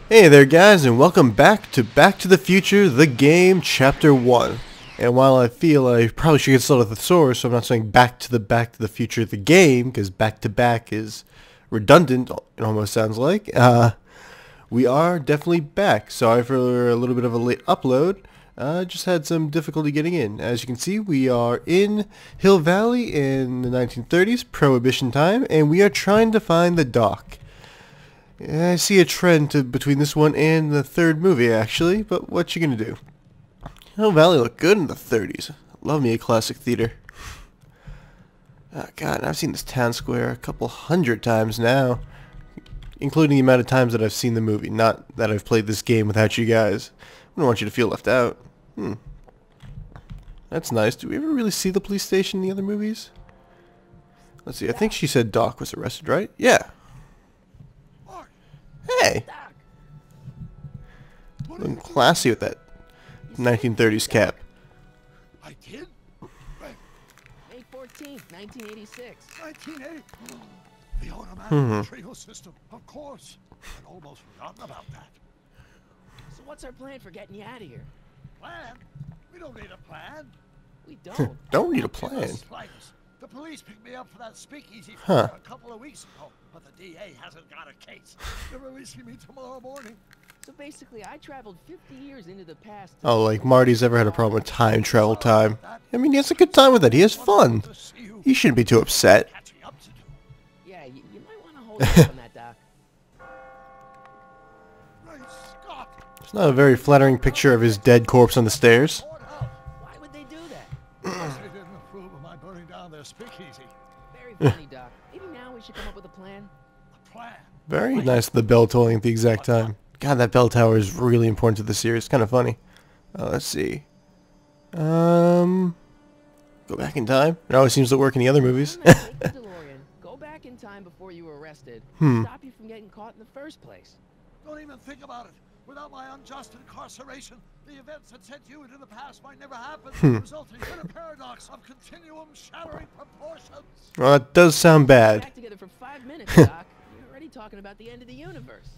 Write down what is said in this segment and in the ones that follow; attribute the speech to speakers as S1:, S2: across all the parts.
S1: Hey there guys, and welcome back to the Future, the game, Chapter 1. And while I feel I probably should get started with the source, so I'm not saying Back to the Future, the game, because back to back is redundant, it almost sounds like. We are definitely back. Sorry for a little bit of a late upload. Just had some difficulty getting in. As you can see, we are in Hill Valley in the 1930s, Prohibition time, and we are trying to find the dock. I see a trend between this one and the third movie, actually, but what you gonna do? Hill Valley looked good in the 30s. Love me a classic theater. Oh, God, I've seen this town square a couple hundred times now, including the amount of times that I've seen the movie, not that I've played this game without you guys. I don't want you to feel left out. That's nice. Do we ever really see the police station in the other movies? Let's see, I think she said Doc was arrested, right? Yeah. Hey! Looking classy with that 1930s cap.
S2: I did? Right.
S3: May 14th, 1986.
S2: 1980. The automatic retrieval system, of course. I'd almost forgotten about that.
S3: So what's our plan for getting you out of here?
S2: Plan? We don't need a plan.
S3: We don't.
S1: Don't need a
S2: Not in the
S1: plan.
S2: slightest. The police picked me up for that speakeasy
S1: Huh.
S2: a couple of weeks ago, but the DA hasn't got a case. They're releasing me tomorrow morning.
S3: So basically, I traveled 50 years into the past.
S1: Oh, like Marty's ever had a problem with time travel time. I mean, he has a good time with it. He has fun.
S2: To see you
S1: He shouldn't be too upset.
S2: catching up to do.
S3: Yeah, you might want to hold off on that, Doc.
S2: Great Scott!
S1: It's not a very flattering picture of his dead corpse on the stairs.
S2: Courthouse.
S3: Why would they do that?
S2: Because they didn't approve of my burning down their speakeasy.
S3: Very funny, Doc. Maybe now we should come up with a plan.
S2: A plan.
S1: Very nice, the bell tolling at the exact time. God, that bell tower is really important to the series. Kind of funny. Let's see. Go back in time. It always seems to work in the other movies.
S3: Why not take the DeLorean, go back in time before you were arrested, stop you from getting caught in the first place.
S2: Don't even think about it. Without my unjust incarceration, the events that sent you into the past might never happen, resulting in a paradox of continuum shattering proportions.
S1: Well, that does sound bad.
S3: Back together for 5 minutes, Doc. You're already talking about the end of the universe.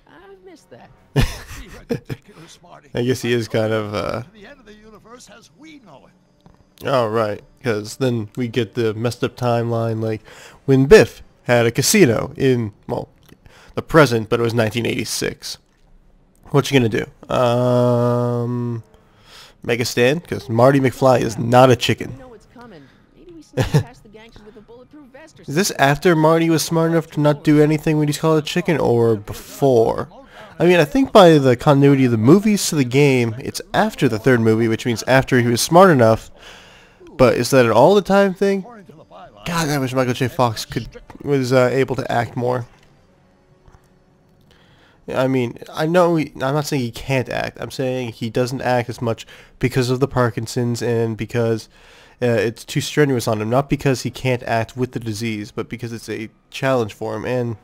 S3: I've missed that.
S2: Be ridiculous, Marty.
S1: I guess he is kind of,
S2: To the end of the universe as we know it.
S1: Oh, right. Because then we get the messed up timeline, like when Biff had a casino in, well, the present, but it was 1986. What you gonna do? Make a stand? Because Marty McFly is not a
S3: You
S1: chicken.
S3: know what's coming. Maybe we sneak past the gangsters with a bulletproof vest or
S1: Is
S3: something.
S1: this after Marty was smart enough to not do anything when he's called a chicken, or before? I mean, I think by the continuity of the movies to the game, it's after the third movie, which means after he was smart enough. But is that an all-the-time thing?
S2: According to the bylaws,
S1: God, I wish Michael J. Fox was able to act more. I mean, I know I'm not saying he can't act. I'm saying he doesn't act as much because of the Parkinson's and because it's too strenuous on him. Not because he can't act with the disease, but because it's a challenge for him. And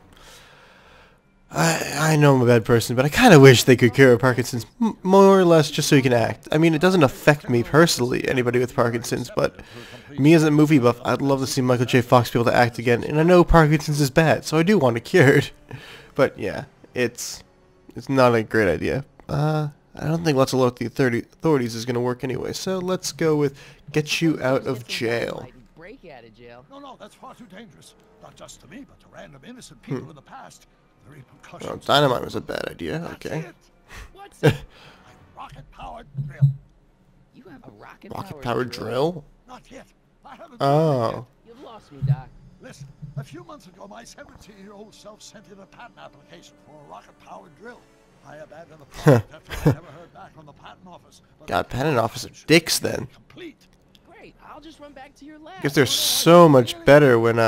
S1: I know I'm a bad person, but I kind of wish they could cure Parkinson's more or less just so he can act. I mean, it doesn't affect me personally, anybody with Parkinson's, but me as a movie buff, I'd love to see Michael J. Fox be able to act again. And I know Parkinson's is bad, so I do want it cured. But yeah, it's not a great idea. I don't think Let's Alert the Authorities is going to work anyway, so let's go with Get You Out of Jail.
S3: Break you out of jail.
S2: no, that's far too dangerous. Not just to me, but to random innocent people in the past. The repercussions.
S1: Oh, dynamite was a bad idea,
S2: That's
S1: okay.
S2: it.
S3: What's it?
S2: A rocket-powered drill.
S3: You have a
S1: Rocket-powered drill?
S2: Not yet. I haven't.
S1: Oh.
S3: You've lost me, Doc.
S2: Listen, a few months ago, my 17-year-old self sent in a patent application for a rocket-powered drill. I abandoned the project after I never heard back from the patent office. But
S1: God,
S2: the
S1: patent office are dicks then.
S2: Complete.
S3: Great. I'll just run back to your lab.
S1: Guess they're so much better when,
S2: You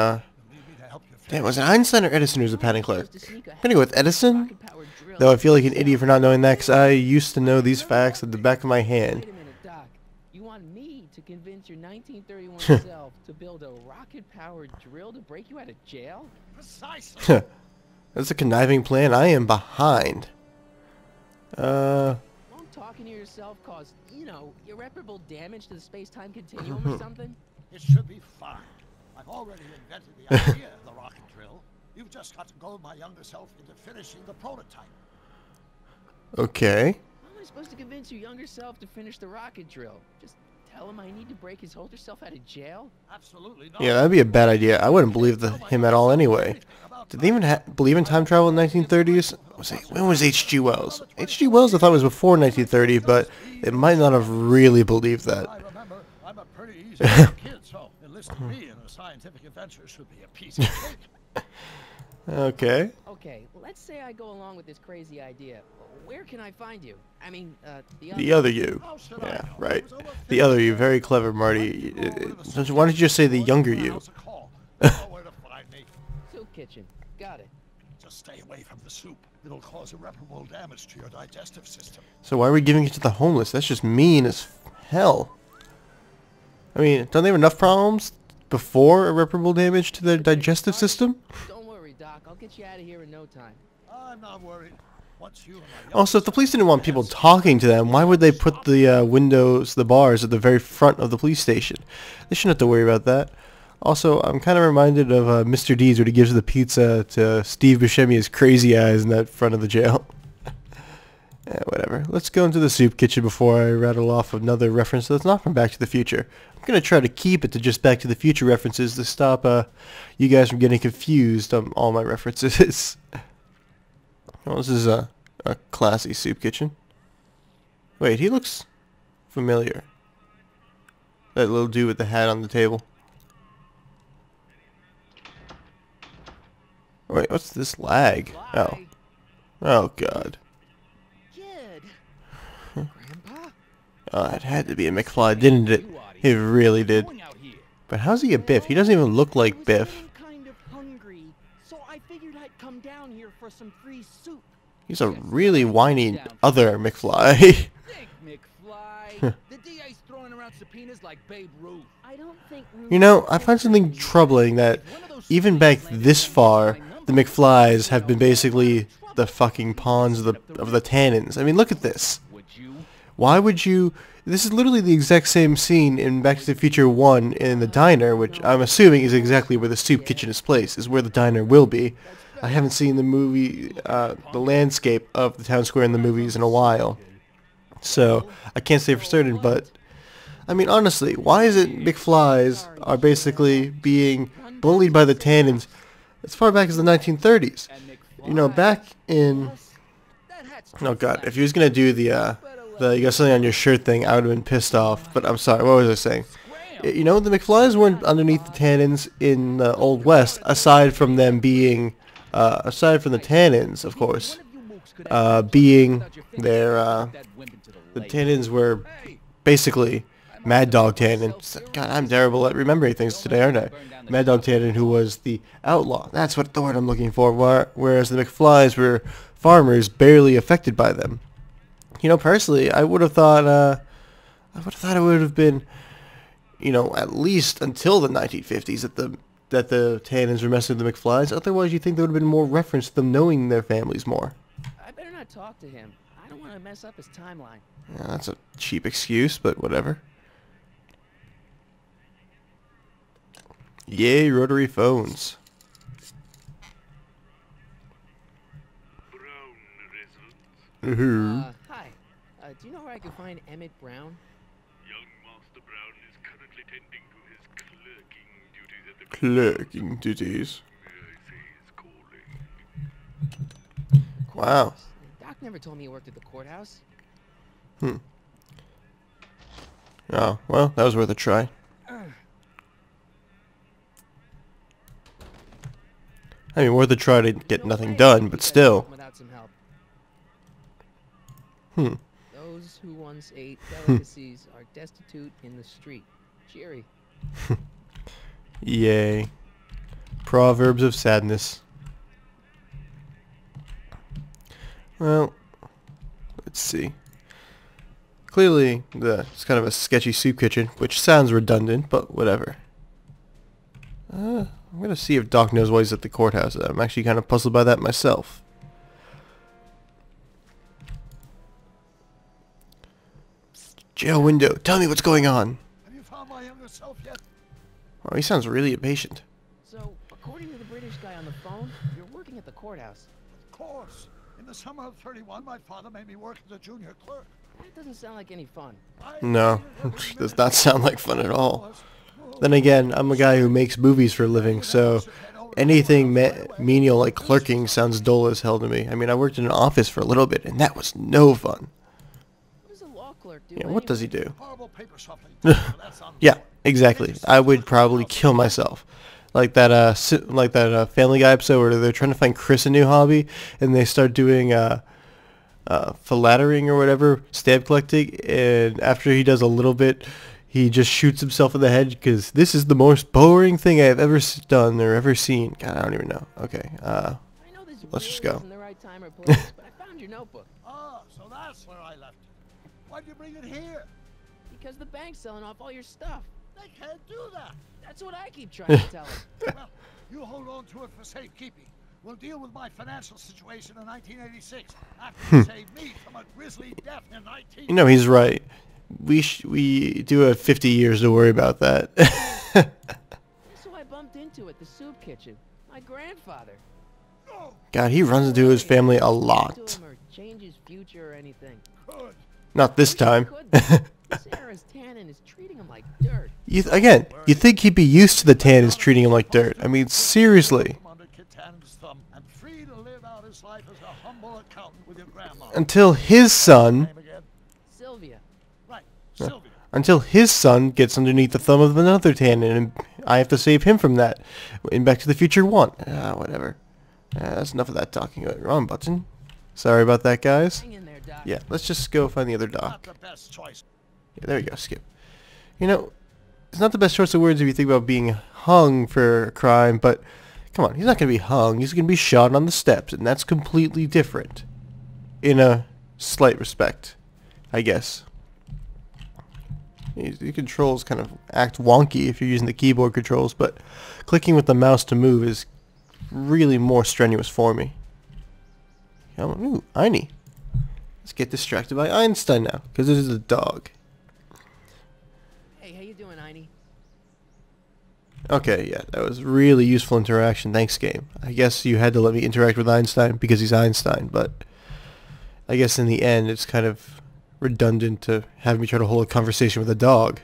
S2: need me to help you
S1: damn,
S2: finish.
S1: was it Einstein or Edison who was a patent clerk? I'm gonna go with Edison,
S3: Rocket-powered drill.
S1: though I feel like an idiot for not knowing that, because I used to know these facts at the back of my hand.
S3: Wait a minute, Doc. You want me to convince your 1931 self to build a rocket-powered drill to break you out of jail?
S2: Precisely.
S1: That's a conniving plan I am behind.
S3: Won't talking to yourself cause, irreparable damage to the space-time continuum or something?
S2: It should be fine. I've already invented the idea of the rocket drill. You've just got to goad my younger self into finishing the prototype.
S1: Okay.
S3: How am I supposed to convince your younger self to finish the rocket drill? Just tell him I need to break his older self out of jail?
S2: Absolutely not.
S1: Yeah, that'd be a bad idea. I wouldn't believe him at all anyway. Did they even believe in time travel in the 1930s? When was H.G. Wells? H.G. Wells I thought was before 1930, but it might not have really believed that.
S2: I remember, I'm a pretty easy kid, so enlisting me in a scientific adventure should be a piece of cake.
S1: Okay.
S3: Okay, let's say I go along with this crazy idea. Where can I find you? I mean,
S1: The other you.
S2: How should
S1: Yeah,
S2: I know?
S1: right.
S2: It was over
S1: The other you.
S2: 50
S1: Very
S2: years
S1: clever,
S2: ago.
S1: Marty.
S2: Call it a
S1: Why don't you just say the younger
S2: Give the
S1: you?
S2: house a call. You know where to find me.
S3: Soup kitchen. Got it.
S2: Just stay away from the soup. It'll cause irreparable damage to your digestive system.
S1: So why are we giving it to the homeless? That's just mean as hell. I mean, don't they have enough problems before irreparable damage to their digestive system?
S3: Don't worry, Doc. I'll get you out of here in no time.
S2: I'm not worried. Once you and my
S1: Also, if the police didn't want people talking to them, why would they put the windows, the bars, at the very front of the police station? They shouldn't have to worry about that. Also, I'm kind of reminded of Mr. Deeds when he gives the pizza to Steve Buscemi's crazy eyes in that front of the jail. Yeah, whatever. Let's go into the soup kitchen before I rattle off another reference that's not from Back to the Future. I'm going to try to keep it to just Back to the Future references to stop you guys from getting confused on all my references. Well, this is a classy soup kitchen. Wait, he looks familiar. That little dude with the hat on the table. Wait, what's this lag? Oh. Oh, God.
S3: Kid. Grandpa?
S1: Oh, it had to be a McFly, didn't it? It really did. But how's he a Biff? He doesn't even look like Biff.
S4: Kind of hungry, so I figured I'd come down here for some free soup.
S1: He's a really whiny other McFly.
S4: Think, McFly. The DA's throwing around subpoenas like Babe Ruth.
S3: I don't think.
S1: You know, I find something troubling that even back this far, the McFlys have been basically the fucking pawns of the Tannins. I mean, look at this.
S4: Would you?
S1: Why would you... This is literally the exact same scene in Back to the Future 1 in the diner, which I'm assuming is exactly where the soup kitchen is placed, is where the diner will be. I haven't seen the movie, the landscape of the town square in the movies in a while. So, I can't say for certain, but... I mean, honestly, why is it McFlys are basically being bullied by the Tannins as far back as the 1930s? You know, back in... Oh god, if he was gonna do the you got something on your shirt thing, I would have been pissed off. But I'm sorry, what was I saying? You know, the McFlys weren't underneath the Tannins in the Old West, aside from them being, aside from the Tannins, of course, being their, the Tannins were basically Mad Dog Tannen. God, I'm terrible at remembering things today, aren't I? Mad Dog Tannen, who was the outlaw. That's what the word I'm looking for. Whereas the McFlys were farmers barely affected by them. You know, personally, I would have thought it would have been, you know, at least until the 1950s that the Tannins were messing with the McFlys. Otherwise, you think there would have been more reference to them knowing their families more.
S3: I better not talk to him. I don't want to mess up his timeline.
S1: Yeah, that's a cheap excuse, but whatever. Yay, rotary phones.
S3: Hi. Do you know where I can find Emmett Brown?
S5: Young Master Brown is currently tending to his clerking duties at the...
S1: Clerking duties.
S5: I say he's calling.
S1: Wow.
S3: Doc never told me he worked at the courthouse.
S1: Oh, well, that was worth a try. I mean, worth a try to get nothing done, but still.
S3: Without some help. Those who once ate delicacies are destitute in the street. Cheery.
S1: Yay. Proverbs of sadness. Well, let's see. Clearly, it's kind of a sketchy soup kitchen, which sounds redundant, but whatever. I'm gonna see if Doc knows why he's at the courthouse. I'm actually kind of puzzled by that myself. Jail window, tell me what's going on.
S2: Have you found my younger self yet?
S1: Oh, he sounds really impatient.
S3: So, according to the British guy on the phone, you're working at the courthouse.
S2: Of course. In the the summer of 31, my father made me work as a junior clerk.
S3: That doesn't sound like any fun.
S1: No, does not sound like fun at all. Then again, I'm a guy who makes movies for a living, so anything menial like clerking sounds dull as hell to me. I mean, I worked in an office for a little bit, and that was no fun.
S3: What does a law clerk do?
S1: Yeah, what does he do?
S2: Horrible paper shuffling. That's on
S1: Yeah, exactly. I would probably kill myself. Like that Family Guy episode where they're trying to find Chris a new hobby, and they start doing philatering or whatever, stamp collecting, and after he does a little bit, he just shoots himself in the head because this is the most boring thing I've ever done or ever seen. God, I don't even know. Okay,
S3: I know this
S1: let's just
S3: really
S1: go.
S3: isn't the right time or place, but I found your notebook.
S2: Ah, so that's where I left it. Why'd you bring it here?
S3: Because the bank's selling off all your stuff.
S2: They can't do that.
S3: That's what I keep trying to tell them.
S2: Well, you hold on to it for safekeeping. We'll deal with my financial situation in 1986 after you saved me from a grisly death in 19...
S1: You know, he's right. We do have 50 years to worry about that.
S3: Guess who I bumped into at the soup kitchen? My grandfather.
S1: God, he runs into his family a
S3: To
S1: lot.
S3: him or change his future or anything.
S2: Good.
S1: Not this time.
S3: Sarah's tannin is treating him like dirt.
S1: You think he'd be used to the tannins treating him like dirt. I mean, seriously.
S2: Under Kit Tannen's thumb and free to live out his life as a humble accountant with your grandma.
S1: Until his son,
S2: Name again?
S3: Sylvia.
S2: Right, Sylvia.
S1: until his son gets underneath the thumb of another tannin, and I have to save him from that. In Back to the Future 1. Whatever. That's enough of that talking. Wrong button. Sorry about that, guys.
S3: Hang in there, Doc.
S1: Yeah, let's just go find the other
S2: Not
S1: doc.
S2: the best choice.
S1: Yeah, there we go, skip. You know, it's not the best choice of words if you think about being hung for a crime, but come on, he's not going to be hung. He's going to be shot on the steps, and that's completely different. In a slight respect, I guess. The controls kind of act wonky if you're using the keyboard controls, but clicking with the mouse to move is really more strenuous for me. Ooh, Einie. Let's get distracted by Einstein now, because it is a dog.
S3: Hey, how you doing, Einie?
S1: Okay, yeah, that was really useful interaction. Thanks, game. I guess you had to let me interact with Einstein because he's Einstein, but I guess in the end it's kind of redundant to have me try to hold a conversation with a dog.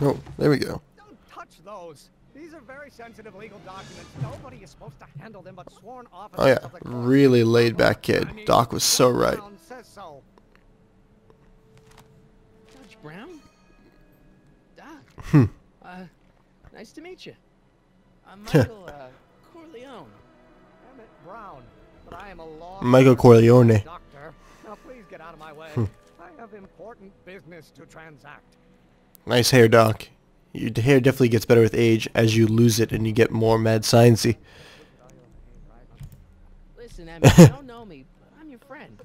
S1: Oh, there we go.
S6: Don't touch those. These are very sensitive legal documents. Nobody is supposed to handle them but sworn officers
S1: Oh yeah,
S6: of the court.
S1: really laid back kid.
S6: I mean,
S1: Doc was so right.
S6: Brown says so.
S3: Judge Brown? Doc. Nice to meet you. I'm Michael, Corleone.
S6: Emmett Brown, but I am a law
S1: Michael Corleone.
S6: doctor. Now please get out of my way. I have important business to transact.
S1: Nice hair, Doc. Your hair definitely gets better with age as you lose it and you get more mad sciencey.
S3: Listen, Emmett, you don't know me, but I'm your friend.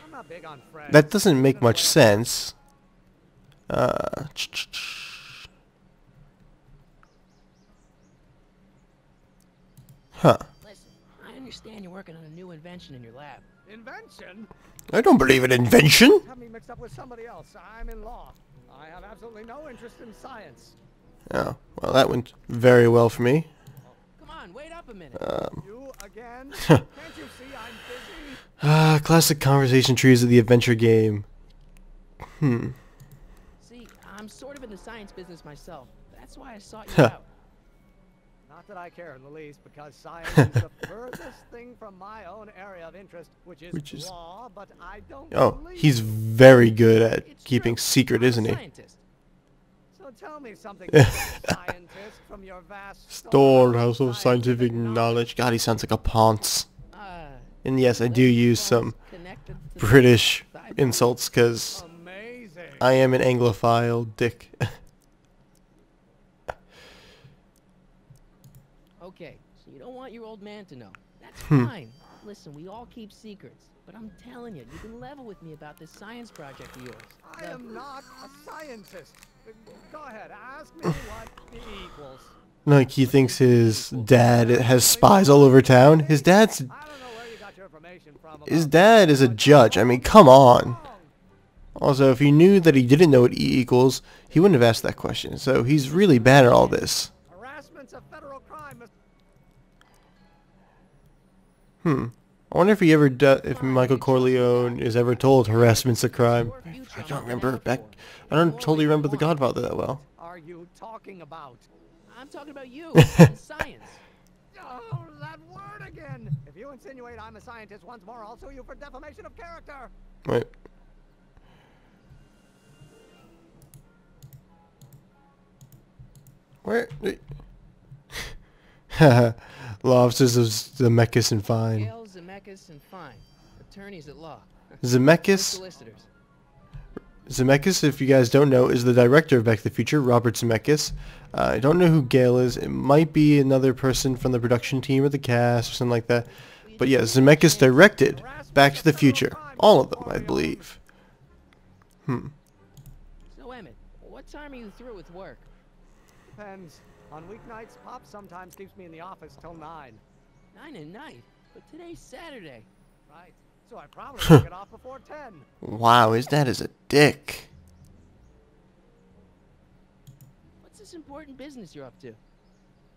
S6: I'm not big on friends.
S1: That doesn't make much sense. Huh.
S3: Listen, I understand you're working on a new invention in your lab.
S6: Invention?
S1: I don't believe in invention.
S6: Have me mixed up with somebody else. I'm in law. I have absolutely no interest in science.
S1: Oh, well, that went very well for me.
S3: Come on, wait up a minute.
S6: You again? Can't you see I'm busy?
S1: Classic conversation trees of the adventure game.
S3: See, I'm sort of in the science business myself. That's why I sought you out.
S6: Not that I care in the least, because science is the furthest thing from my own area of interest, which is law, but I don't
S1: Oh,
S6: believe
S1: he's
S6: you.
S1: very good at
S3: It's
S1: keeping
S3: true.
S1: secret,
S3: I'm a
S1: isn't he?
S3: scientist.
S6: So tell me something, Mr. Scientist, from your vast
S1: Storehouse of scientific knowledge. God, he sounds like a ponce. And yes, I do use some
S3: Connected to the
S1: British
S3: cyber-
S1: insults because
S6: Amazing.
S1: I am an Anglophile dick.
S3: Okay, so you don't want your old man to know. That's fine. Listen, we all keep secrets. But I'm telling you, you can level with me about this science project of yours.
S6: I am not a scientist. Go ahead, ask me what E equals.
S1: Like, he thinks his dad has spies all over town. His dad
S6: I don't know where you got your information from.
S1: is a judge. I mean, come on. Also, if he knew that he didn't know what E equals, he wouldn't have asked that question. So he's really bad at all this.
S6: Harassment's a federal crime.
S1: I wonder if he ever if Michael Corleone is ever told harassment's a crime. I don't remember back. I don't totally remember The Godfather that well.
S6: Are you talking about?
S3: I'm talking about you and science.
S6: Oh, that word again! If you insinuate I'm a scientist once more, I'll sue you for defamation of character.
S1: Wait. Where? Law officers of Zemeckis and Fine.
S3: Gale, Zemeckis, and Fine. Attorneys at law.
S1: Zemeckis?
S3: Solicitors.
S1: Zemeckis, if you guys don't know, is the director of Back to the Future, Robert Zemeckis. I don't know who Gale is. It might be another person from the production team or the cast or something like that. But yeah, Zemeckis directed Back to the Future. All of them, I believe.
S3: So, Emmett, what time are you through with work?
S6: Depends. On weeknights, Pop sometimes keeps me in the office till 9.
S3: 9 at night? But today's Saturday.
S6: Right. So I probably won't get off before 10.
S1: Wow, his dad is a dick.
S3: What's this important business you're up to?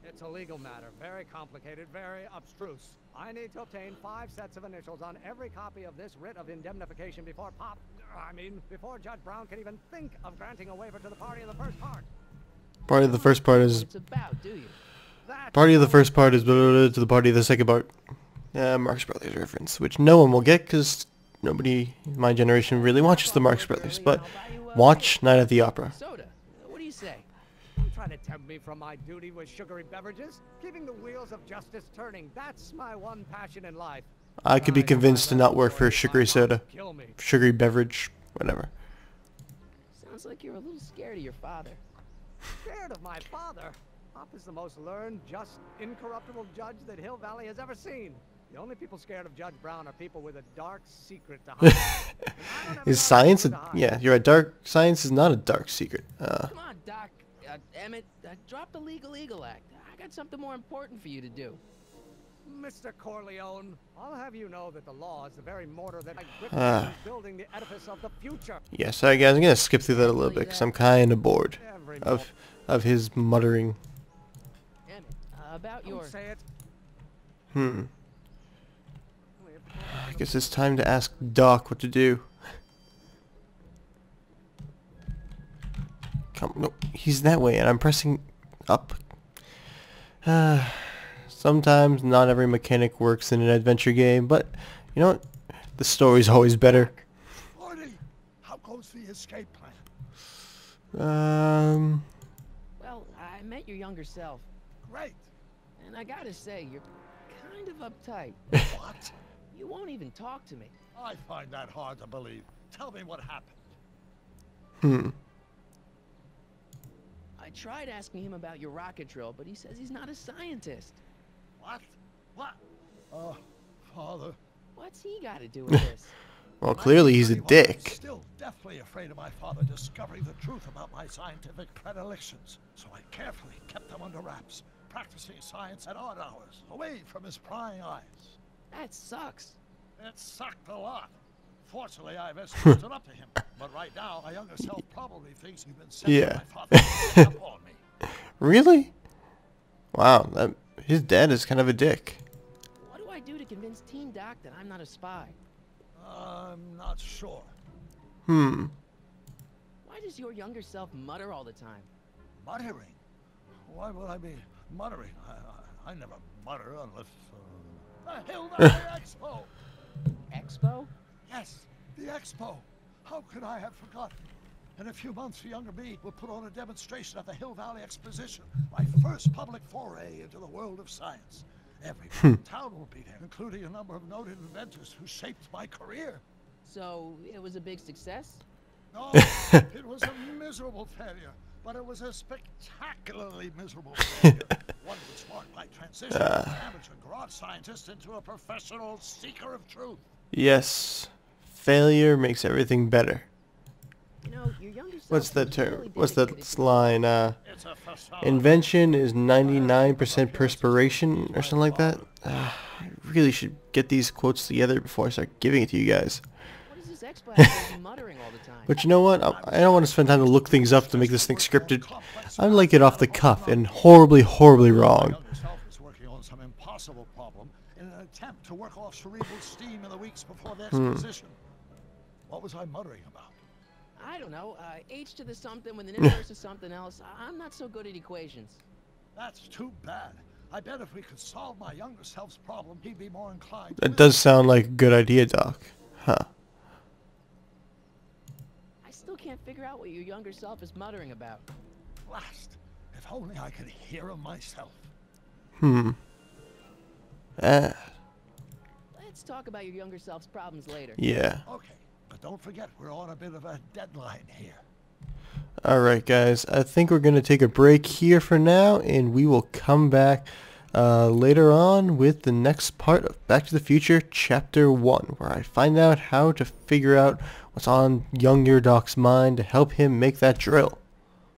S6: It's a legal matter. Very complicated, very abstruse. I need to obtain 5 sets of initials on every copy of this writ of indemnification before before Judge Brown can even think of granting a waiver to the party of the first part.
S1: Party of the first part is...
S3: It's about, do you?
S1: Party of the first part is blah, blah, blah, to the party of the second part. Marx Brothers reference, which no one will get because nobody in my generation really watches the Marx Brothers. But watch Night at the Opera.
S3: Soda. What do you say?
S6: Don't try to tempt me from my duty with sugary beverages. Keeping the wheels of justice turning. That's my one passion in life.
S1: I could be convinced to not work for a sugary soda.
S6: Kill me.
S1: Sugary beverage, whatever.
S3: Sounds like you're a little scared of your father.
S6: Scared of my father? Pop is the most learned, just, incorruptible judge that Hill Valley has ever seen. The only people scared of Judge Brown are people with a dark secret to hide.
S1: Is science a... Yeah, you're right. Dark science is not a dark secret.
S3: Come on, Doc. Emmett, drop the Legal Eagle Act. I got something more important for you to do.
S6: Mr. Corleone, I'll have you know that the law is the very mortar that I building the edifice of the future.
S1: Yeah, sorry guys, I'm gonna skip through that a little bit because I'm kind of bored of his muttering.
S3: Emmett, about your...
S6: Don't say it.
S1: I guess it's time to ask Doc what to do. No, he's that way, and I'm pressing up. Sometimes not every mechanic works in an adventure game, but you know what? The story's always better.
S2: Marty, how goes the escape plan?
S3: Well, I met your younger self,
S2: Great.
S3: and I gotta say, you're kind of uptight.
S2: What?
S3: You won't even talk to me.
S2: I find that hard to believe. Tell me what happened.
S3: I tried asking him about your rocket drill, but he says he's not a scientist.
S2: What? What? Oh, Father.
S3: What's he got to do with this?
S1: Well, clearly he's a dick.
S2: Still deathly afraid of my father discovering the truth about my scientific predilections, so I carefully kept them under wraps, practicing science at odd hours, away from his prying eyes.
S3: That sucks.
S2: It sucked a lot. Fortunately, I've stood up to him, but right now, my younger self probably thinks you've been sent by my father to up on me.
S1: Really? Wow, his dad is kind of a dick.
S3: What do I do to convince Teen Doc that I'm not a spy?
S2: I'm not sure.
S3: Why does your younger self mutter all the time?
S2: Muttering? Why would I be muttering? I never mutter unless... the Hill Valley Expo!
S3: Expo?
S2: Yes, the Expo. How could I have forgotten? In a few months, the younger me will put on a demonstration at the Hill Valley Exposition, my first public foray into the world of science. Every town will be there, including a number of noted inventors who shaped my career.
S3: So, it was a big success?
S2: No, it was a miserable failure, but it was a spectacularly miserable failure. One which marked my transition from an amateur garage scientist into a professional seeker of truth.
S1: Yes, failure makes everything better.
S3: You know, your younger self
S1: What's that
S3: was
S1: term?
S3: really
S1: What's that
S3: dedicated
S1: line?
S2: It's a facade.
S1: Invention is 99% perspiration or something like that. I really should get these quotes together before I start giving it to you guys.
S3: What is this Expo have muttering all the time?
S1: But you know what? I don't want to spend time to look things up to make this thing scripted. I like it off the cuff and horribly, horribly
S2: My
S1: wrong.
S2: younger self is working on some impossible problem in an attempt to work off cerebral steam in the weeks before the exposition. What was I muttering about?
S3: I don't know. H to the something when the inverse is something else. I'm not so good at equations.
S2: That's too bad. I bet if we could solve my younger self's problem, he'd be more inclined.
S1: That does sound like a good idea, Doc. Huh.
S3: I still can't figure out what your younger self is muttering about.
S2: Blast! If only I could hear him myself.
S3: Let's talk about your younger self's problems later.
S1: Yeah.
S2: Okay, but don't forget we're on a bit of a deadline here.
S1: Alright guys, I think we're going to take a break here for now, and we will come back later on with the next part of Back to the Future Chapter 1, where I find out how to figure out what's on younger Doc's mind to help him make that drill.